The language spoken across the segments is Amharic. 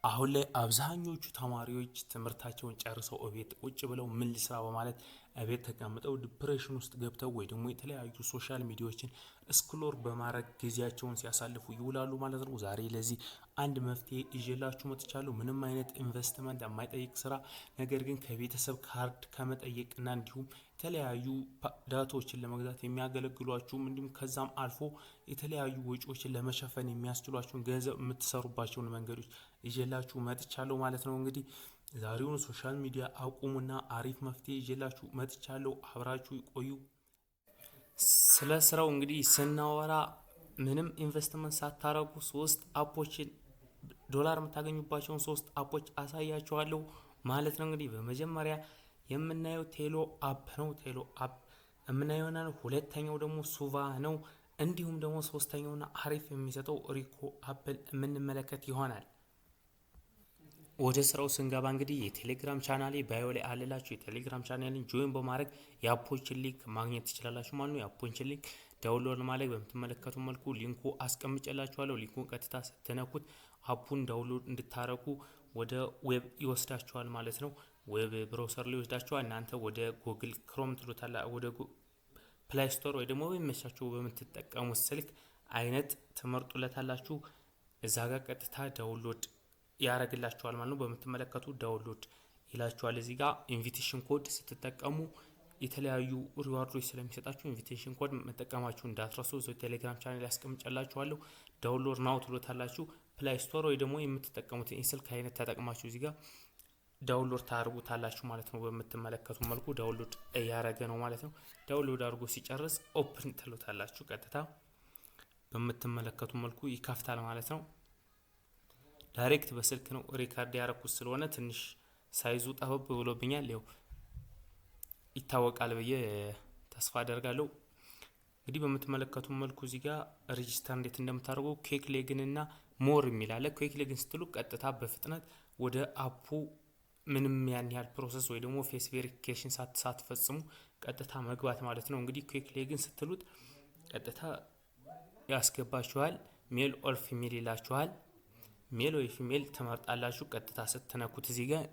አሁን ላይ አብዛኞቹ ተማሪዎች ትምህርታቸውን ጨርሰው እቤት ቁጭ ብለው ምን ልስራ በማለት እቤት ተቀምጠው ዲፕሬሽን ውስጥ ገብተው ወይ ደግሞ የተለያዩ ሶሻል ሚዲያዎችን ስክሎር በማድረግ ጊዜያቸውን ሲያሳልፉ ይውላሉ ማለት ነው። ዛሬ ለዚህ አንድ መፍትሄ ይዤላችሁ መጥቻለሁ። ምንም አይነት ኢንቨስትመንት የማይጠይቅ ስራ፣ ነገር ግን ከቤተሰብ ካርድ ከመጠየቅና እንዲሁም የተለያዩ ዳታዎችን ለመግዛት የሚያገለግሏችሁም እንዲሁም ከዛም አልፎ የተለያዩ ወጪዎችን ለመሸፈን የሚያስችሏችሁን ገንዘብ የምትሰሩባቸውን መንገዶች ይዤላችሁ መጥቻለሁ ማለት ነው። እንግዲህ ዛሬውን ሶሻል ሚዲያ አቁሙና አሪፍ መፍትሄ ይዤላችሁ መጥቻለሁ። አብራችሁ ይቆዩ። ስለ ስራው እንግዲህ ስናወራ ምንም ኢንቨስትመንት ሳታረጉ ሶስት አፖችን ዶላር የምታገኙባቸውን ሶስት አፖች አሳያችኋለሁ ማለት ነው። እንግዲህ በመጀመሪያ የምናየው ቴሎ አፕ ነው። ቴሎ አፕ የምናየው ነው። ሁለተኛው ደግሞ ሱቫ ነው። እንዲሁም ደግሞ ሶስተኛውና አሪፍ የሚሰጠው ሪኮ አፕል የምንመለከት ይሆናል። ወደ ስራው ስንገባ እንግዲህ የቴሌግራም ቻናሌ ባዮ ላይ አለላችሁ። የቴሌግራም ቻናሌን ጆይን በማድረግ የአፖችን ሊንክ ማግኘት ትችላላችሁ ማለት ነው። የአፖችን ሊንክ ዳውንሎድ ማድረግ በምትመለከቱ መልኩ ሊንኩ አስቀምጨላችኋለሁ። ሊንኩን ቀጥታ ስትነኩት አፑን ዳውንሎድ እንድታረጉ ወደ ዌብ ይወስዳችኋል ማለት ነው። ዌብ ብራውዘር ላይ ይወስዳችኋል። እናንተ ወደ ጉግል ክሮም ትሉታላ ወደ ፕላይ ስቶር ወይ ደግሞ በሚመቻችሁ በምትጠቀሙት ስልክ አይነት ትመርጡለታላችሁ። እዛ ጋር ቀጥታ ዳውንሎድ ያረግላችኋል ማለት ነው። በምትመለከቱ ዳውንሎድ ይላችኋል። እዚህ ጋር ኢንቪቴሽን ኮድ ስትጠቀሙ የተለያዩ ሪዋርዶች ስለሚሰጣችሁ ኢንቪቴሽን ኮድ መጠቀማችሁ እንዳትረሱ። እዛው ቴሌግራም ቻናል ያስቀምጨላችኋለሁ። ዳውንሎድ ናው ትሎታላችሁ። ፕላይ ስቶር ወይ ደግሞ የምትጠቀሙትን የስልክ አይነት ተጠቅማችሁ እዚህ ጋር ዳውንሎድ ታርጉታላችሁ ማለት ነው። በምትመለከቱ መልኩ ዳውንሎድ እያረገ ነው ማለት ነው። ዳውንሎድ አድርጎ ሲጨርስ ኦፕን ትሉታላችሁ። ቀጥታ በምትመለከቱ መልኩ ይከፍታል ማለት ነው። ዳይሬክት በስልክ ነው ሪካርድ ያረኩት ስለሆነ ትንሽ ሳይዙ ጠበብ ብሎብኛል። ያው ይታወቃል ብዬ ተስፋ አደርጋለሁ። እንግዲህ በምትመለከቱ መልኩ እዚህ ጋር ሬጂስተር እንዴት እንደምታደርጉ ኩዊክ ሎጊን እና ሞር የሚል አለ። ኩዊክ ሎጊን ስትሉ ቀጥታ በፍጥነት ወደ አፑ ምንም ያን ያህል ፕሮሰስ ወይ ደግሞ ፌስ ቬሪፊኬሽን ሳትፈጽሙ ቀጥታ መግባት ማለት ነው። እንግዲህ ኩዊክ ሎጊን ስትሉት ቀጥታ ያስገባችኋል። ሜል ኦር ፊሜል ይላችኋል። ሜል ወይ ፊሜል ትመርጣላችሁ። ቀጥታ ስትነኩት እዚህ ጋር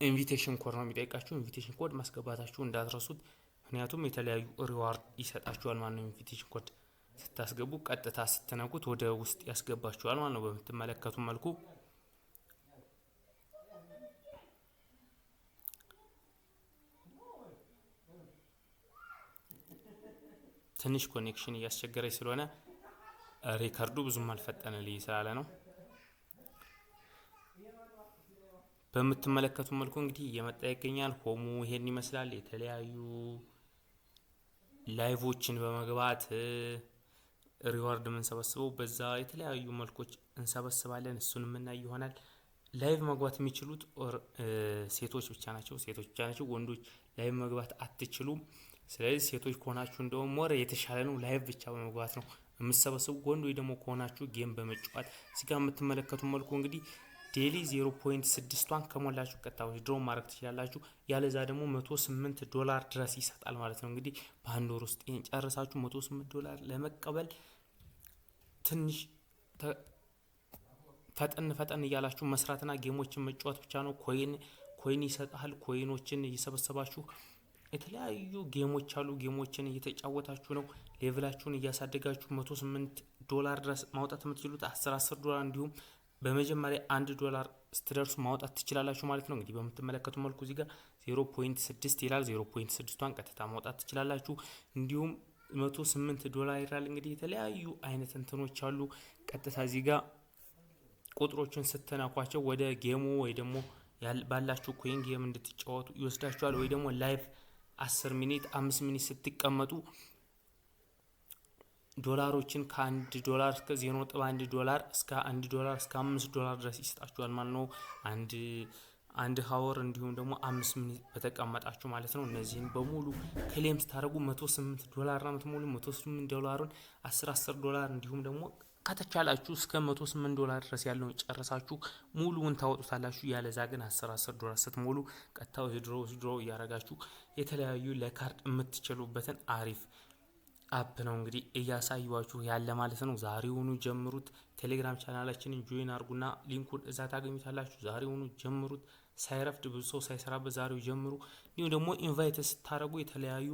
ኢንቪቴሽን ኮድ ነው የሚጠይቃችሁ። ኢንቪቴሽን ኮድ ማስገባታችሁ እንዳትረሱት፣ ምክንያቱም የተለያዩ ሪዋርድ ይሰጣችኋል ማለት ነው። ኢንቪቴሽን ኮድ ስታስገቡ ቀጥታ ስትነኩት ወደ ውስጥ ያስገባችኋል ማለት ነው። በምትመለከቱ መልኩ ትንሽ ኮኔክሽን እያስቸገረች ስለሆነ ሪካርዱ ብዙም አልፈጠነልኝ ስላለ ነው። በምትመለከቱ መልኩ እንግዲህ እየመጣ ይገኛል። ሆሙ ይሄን ይመስላል። የተለያዩ ላይቮችን በመግባት ሪዋርድ የምንሰበስበው በዛ የተለያዩ መልኮች እንሰበስባለን። እሱን የምናይ ይሆናል። ላይቭ መግባት የሚችሉት ሴቶች ብቻ ናቸው። ወንዶች ላይቭ መግባት አትችሉም። ስለዚህ ሴቶች ከሆናችሁ እንደውም ሞር የተሻለ ነው። ላይቭ ብቻ በመግባት ነው የምትሰበስቡ። ወንድ ወይ ደግሞ ከሆናችሁ ጌም በመጫወት እዚህ ጋር የምትመለከቱ መልኩ እንግዲህ ዴሊ 0.6ቷን ከሞላችሁ ቀጥታ ድሮ ማድረግ ትችላላችሁ። ያለዛ ደግሞ $108 ድረስ ይሰጣል ማለት ነው። እንግዲህ በአንድ ወር ውስጥ ይሄን ጨርሳችሁ $108 ለመቀበል ትንሽ ፈጠን እያላችሁ መስራትና ጌሞችን መጫወት ብቻ ነው። ኮይን ይሰጣል። ኮይኖችን እየሰበሰባችሁ የተለያዩ ጌሞች አሉ። ጌሞችን እየተጫወታችሁ ነው ሌቭላችሁን እያሳደጋችሁ $108 ድረስ ማውጣት የምትችሉት $10 እንዲሁም በመጀመሪያ $1 ስትደርሱ ማውጣት ትችላላችሁ ማለት ነው። እንግዲህ በምትመለከቱ መልኩ እዚህ ጋር 0.6 ይላል። 0.6ቷን ቀጥታ ማውጣት ትችላላችሁ። እንዲሁም $108 ይላል። እንግዲህ የተለያዩ አይነት እንትኖች አሉ። ቀጥታ እዚህ ጋር ቁጥሮችን ስትነኳቸው ወደ ጌሙ ወይ ደግሞ ባላችሁ ኮይን ጌም እንድትጫወቱ ይወስዳችኋል። ወይ ደግሞ ላይቭ 10 ሚኒት 5 ሚኒት ስትቀመጡ ዶላሮችን $1 እስከ $0.1 እስከ $1 እስከ $5 ድረስ ይሰጣችኋል ማለት ነው። አንድ ሀወር እንዲሁም ደግሞ 5 ሚኒት በተቀመጣችሁ ማለት ነው። እነዚህን በሙሉ ክሌም ስታደርጉ $108 ነው የምትሞሉ። $108ን $10 እንዲሁም ደግሞ ከተቻላችሁ እስከ $108 ድረስ ያለውን ጨርሳችሁ ሙሉውን ታወጡታላችሁ። ያለዛ ግን $10 ስትሞሉ ቀጥታው ድሮ እያረጋችሁ የተለያዩ ለካርድ የምትችሉበትን አፕ ነው እንግዲህ እያሳዩዋችሁ ያለ ማለት ነው። ዛሬውኑ ጀምሩት። ቴሌግራም ቻናላችንን ጆይን አድርጉና ሊንኩን እዛ ታገኙታላችሁ። ዛሬውኑ ጀምሩት። ሳይረፍድ ብዙ ሰው ሳይሰራበት ዛሬው ጀምሩ። እንዲሁም ደግሞ ኢንቫይት ስታደርጉ የተለያዩ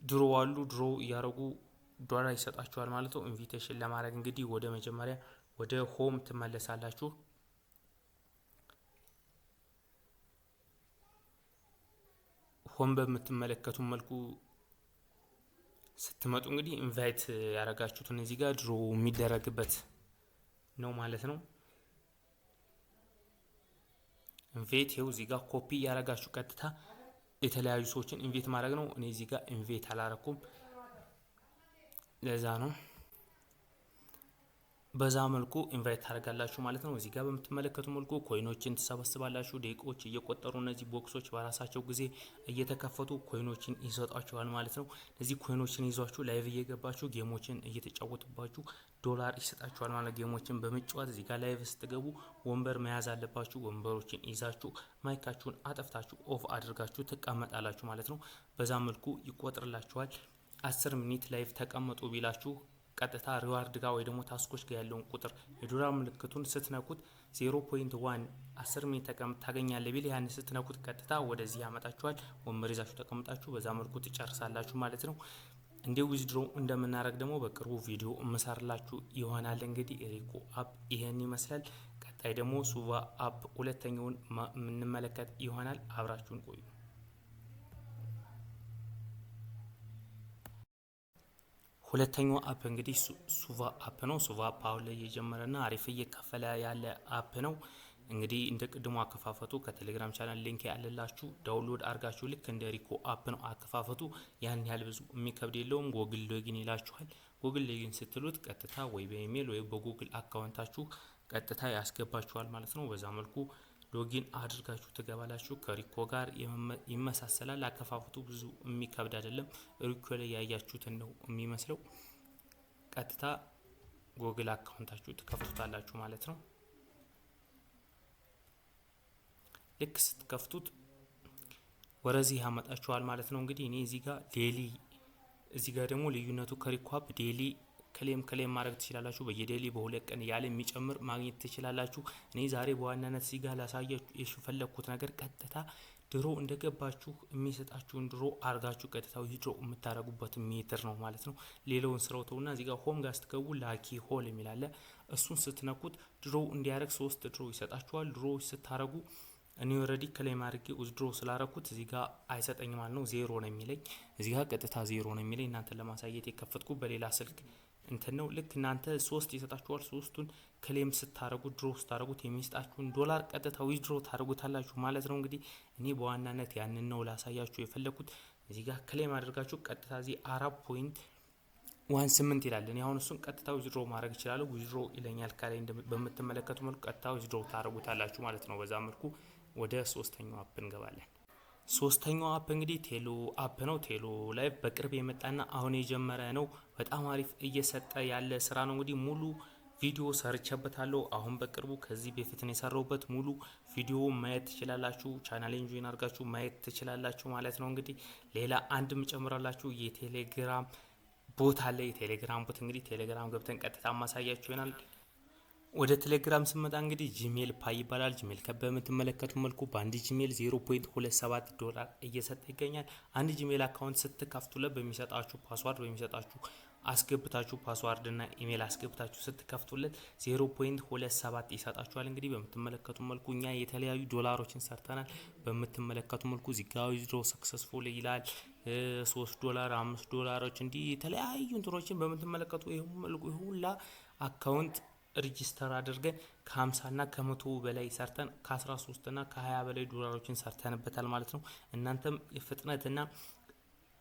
ድሮ አሉ ድሮ እያደረጉ ዶላር ይሰጣችኋል ማለት ነው። ኢንቪቴሽን ለማድረግ እንግዲህ ወደ መጀመሪያ ወደ ሆም ትመለሳላችሁ። ሆም በምትመለከቱ መልኩ ስትመጡ እንግዲህ ኢንቫይት ያደረጋችሁትን እዚህ ጋር ድሮ የሚደረግበት ነው ማለት ነው። ኢንቫይት ይኸው እዚህ ጋር ኮፒ ያደረጋችሁ ቀጥታ የተለያዩ ሰዎችን ኢንቫይት ማድረግ ነው። እኔ እዚህ ጋር ኢንቫይት አላረኩም፣ ለዛ ነው። በዛ መልኩ ኢንቫይት ታደርጋላችሁ ማለት ነው። እዚህ ጋር በምትመለከቱ መልኩ ኮይኖችን ትሰበስባላችሁ። ደቂቃዎች እየቆጠሩ እነዚህ ቦክሶች በራሳቸው ጊዜ እየተከፈቱ ኮይኖችን ይሰጧችኋል ማለት ነው። እነዚህ ኮይኖችን ይዟችሁ ላይቭ እየገባችሁ ጌሞችን እየተጫወቱባችሁ ዶላር ይሰጣችኋል ማለት። ጌሞችን በመጫወት እዚህ ጋር ላይቭ ስትገቡ ወንበር መያዝ አለባችሁ። ወንበሮችን ይዛችሁ ማይካችሁን አጠፍታችሁ ኦፍ አድርጋችሁ ትቀመጣላችሁ ማለት ነው። በዛ መልኩ ይቆጥርላችኋል። 10 ሚኒት ላይቭ ተቀመጡ ቢላችሁ ቀጥታ ሪዋርድ ጋር ወይ ደግሞ ታስኮች ጋር ያለውን ቁጥር የዶላር ምልክቱን ስትነኩት 0.1 10 ሚኒት ታገኛለህ ቢል ያን ስትነኩት ቀጥታ ወደዚህ ያመጣችኋል። ወንበር ይዛችሁ ተቀምጣችሁ በዛ መልኩ ትጨርሳላችሁ ማለት ነው። እንደ ዊዝድሮ እንደምናደርግ ደግሞ በቅርቡ ቪዲዮ እመሰርላችሁ ይሆናል። እንግዲህ ሪኮ አፕ ይሄን ይመስላል። ቀጣይ ደግሞ ሱቫ አፕ ሁለተኛውን የምንመለከት ይሆናል። አብራችሁን ቆዩ። ሁለተኛው አፕ እንግዲህ ሱቫ አፕ ነው። ሱቫ አፕ አሁን ላይ የጀመረና አሪፍ እየከፈለ ያለ አፕ ነው። እንግዲህ እንደ ቅድሞ አከፋፈቱ ከቴሌግራም ቻናል ሊንክ ያለላችሁ ዳውንሎድ አድርጋችሁ ልክ እንደ ሪኮ አፕ ነው አከፋፈቱ። ያን ያህል ብዙ የሚከብድ የለውም። ጎግል ሎጊን ይላችኋል። ጎግል ሎጊን ስትሉት ቀጥታ ወይ በኢሜል ወይ በጉግል አካውንታችሁ ቀጥታ ያስገባችኋል ማለት ነው። በዛ መልኩ ሎጊን አድርጋችሁ ትገባላችሁ። ከሪኮ ጋር ይመሳሰላል። አከፋፈቱ ብዙ የሚከብድ አይደለም። ሪኮ ላይ ያያችሁትን ነው የሚመስለው። ቀጥታ ጉግል አካውንታችሁ ትከፍቱታላችሁ ማለት ነው። ልክ ስትከፍቱት ወደዚህ ያመጣችኋል ማለት ነው። እንግዲህ እኔ እዚህ ጋር ዴሊ እዚህ ጋር ደግሞ ልዩነቱ ከሪኮ አፕ ዴሊ ክሌም ማድረግ ትችላላችሁ። በየዴሊ በሁለት ቀን ያለ የሚጨምር ማግኘት ትችላላችሁ። እኔ ዛሬ በዋናነት እዚህ ጋር ላሳያችሁ የፈለኩት ነገር ቀጥታ ድሮ እንደገባችሁ የሚሰጣችሁን ድሮ አርጋችሁ ቀጥታ ዊዝድሮ የምታደርጉበት ሜትር ነው ማለት ነው። ሌላውን ስራው ተውና እዚህ ጋር ሆም ጋር ስትገቡ ላኪ ሆል የሚል አለ። እሱን ስትነኩት ድሮ እንዲያደርግ 3 ድሮ ይሰጣችኋል። ድሮ ስታረጉ እኔ ኦልሬዲ ክሌም አድርጌ ዊዝድሮ ስላረኩት እዚህ ጋር አይሰጠኝ ማለት ነው። 0 ነው የሚለኝ እዚህ ጋር ቀጥታ 0 ነው የሚለኝ። እናንተ ለማሳየት የከፈትኩ በሌላ ስልክ እንትን ነው። ልክ እናንተ 3 ይሰጣችኋል። 3ቱን ክሌም ስታረጉት ድሮ ስታረጉት የሚሰጣችሁን ዶላር ቀጥታ ዊዝድሮ ታረጉታላችሁ ማለት ነው። እንግዲህ እኔ በዋናነት ያንን ነው ላሳያችሁ የፈለኩት። እዚህ ጋር ክሌም አድርጋችሁ ቀጥታ እዚህ 4.18 ይላል። እኔ አሁን እሱን ቀጥታ ዊዝድሮ ማድረግ እችላለሁ። ዊዝድሮ ይለኛል ካላይ በምትመለከቱ መልኩ ቀጥታ ዊዝድሮ ታረጉታላችሁ ማለት ነው። በዛ መልኩ ወደ ሶስተኛው አፕ እንገባለን። ሶስተኛው አፕ እንግዲህ ቴሎ አፕ ነው። ቴሎ ላይ በቅርብ የመጣና አሁን የጀመረ ነው። በጣም አሪፍ እየሰጠ ያለ ስራ ነው። እንግዲህ ሙሉ ቪዲዮ ሰርቼበታለሁ። አሁን በቅርቡ ከዚህ በፊት ነው የሰራሁበት። ሙሉ ቪዲዮ ማየት ትችላላችሁ። ቻናሌን ጆይን አድርጋችሁ ማየት ትችላላችሁ ማለት ነው። እንግዲህ ሌላ አንድ ምጨምራላችሁ የቴሌግራም ቦት አለ። የቴሌግራም ቦት እንግዲህ ቴሌግራም ገብተን ቀጥታ ማሳያችሁ ይሆናል። ወደ ቴሌግራም ስመጣ እንግዲህ ጂሜል ፓይ ይባላል። ጂሜል በምትመለከቱ መልኩ በአንድ ጂሜል 0.27 ዶላር እየሰጠ ይገኛል። አንድ ጂሜል አካውንት ስትከፍቱለት በሚሰጣችሁ ፓስዋርድ በሚሰጣችሁ አስገብታችሁ ፓስዋርድ እና ኢሜል አስገብታችሁ ስትከፍቱለት 0.27 ይሰጣችኋል። እንግዲህ በምትመለከቱ መልኩ እኛ የተለያዩ ዶላሮችን ሰርተናል። በምትመለከቱ መልኩ ዚጋዊ ዊዝድሮ ሰክሰስፉል ይላል። 3 ዶላር 5 ዶላሮች እንዲህ የተለያዩ እንትኖችን በምትመለከቱ ሁላ አካውንት ሬጂስተር አድርገን ከ50 እና ከ100 በላይ ሰርተን ከ13 እና ከ20 በላይ ዶላሮችን ሰርተንበታል ማለት ነው። እናንተም የፍጥነትና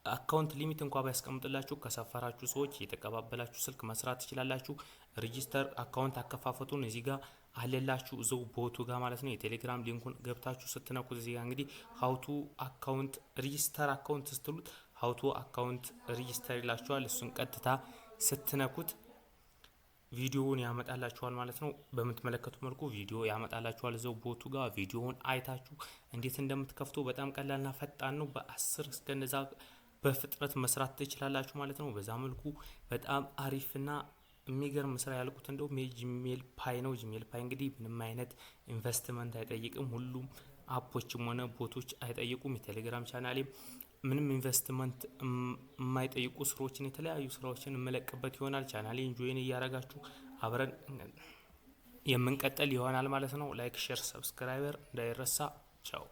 አካውንት ሊሚት እንኳን ባያስቀምጥላችሁ ከሰፈራችሁ ሰዎች የተቀባበላችሁ ስልክ መስራት ትችላላችሁ። ሬጂስተር አካውንት አከፋፈቱን እዚህ ጋር አለላችሁ እዛው ቦቱ ጋር ማለት ነው። የቴሌግራም ሊንኩን ገብታችሁ ስትነኩት እዚህ ጋር እንግዲህ ሀውቱ አካውንት ሬጂስተር አካውንት ስትሉት ሀውቱ አካውንት ሬጂስተር ይላችኋል። እሱን ቀጥታ ስትነኩት ቪዲዮውን ያመጣላችኋል ማለት ነው። በምትመለከቱ መልኩ ቪዲዮ ያመጣላችኋል እዛው ቦቱ ጋር። ቪዲዮውን አይታችሁ እንዴት እንደምትከፍቱ በጣም ቀላልና ፈጣን ነው። በ10 እስከ እንደዛ በፍጥነት መስራት ትችላላችሁ ማለት ነው። በዛ መልኩ በጣም አሪፍና የሚገርም ስራ ያልኩት እንደውም የጂሜል ፓይ ነው። ጂሜል ፓይ እንግዲህ ምንም አይነት ኢንቨስትመንት አይጠይቅም። ሁሉም አፖችም ሆነ ቦቶች አይጠይቁም። የቴሌግራም ቻናሌም ምንም ኢንቨስትመንት የማይጠይቁ ስራዎችን የተለያዩ ስራዎችን የምለቅበት ይሆናል። ቻናሌን ጆይን እያረጋችሁ አብረን የምንቀጥል ይሆናል ማለት ነው። ላይክ፣ ሼር፣ ሰብስክራይበር እንዳይረሳ። ቻው